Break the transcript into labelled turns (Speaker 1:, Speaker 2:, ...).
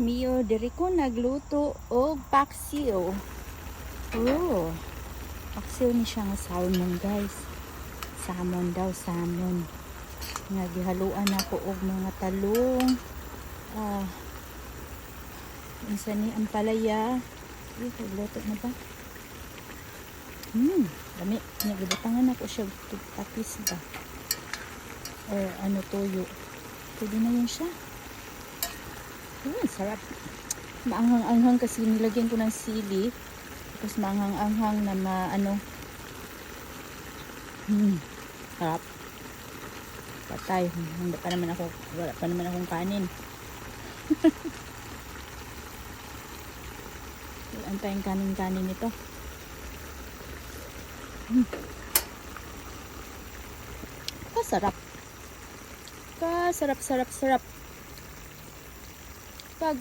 Speaker 1: mio, diri ko nagluto og paksiw. Oh, paksiw ni siya nga salmon, guys. Salmon daw, salmon. Nga gihaluan ako og mga talong. Isa ni ang palaya. Luto na ba? Dami. Nagibutangan ako siya tapis ba? Or ano, toyo. Pwede na yun siya. Sarap. Maanghang-anghang kasi nilagyan ko ng sili. Tapos maanghang-anghang na sarap. Patay. Wala pa naman akong kanin. Wala tayong kanin-kanin ito. Kasarap. Sarap. Pag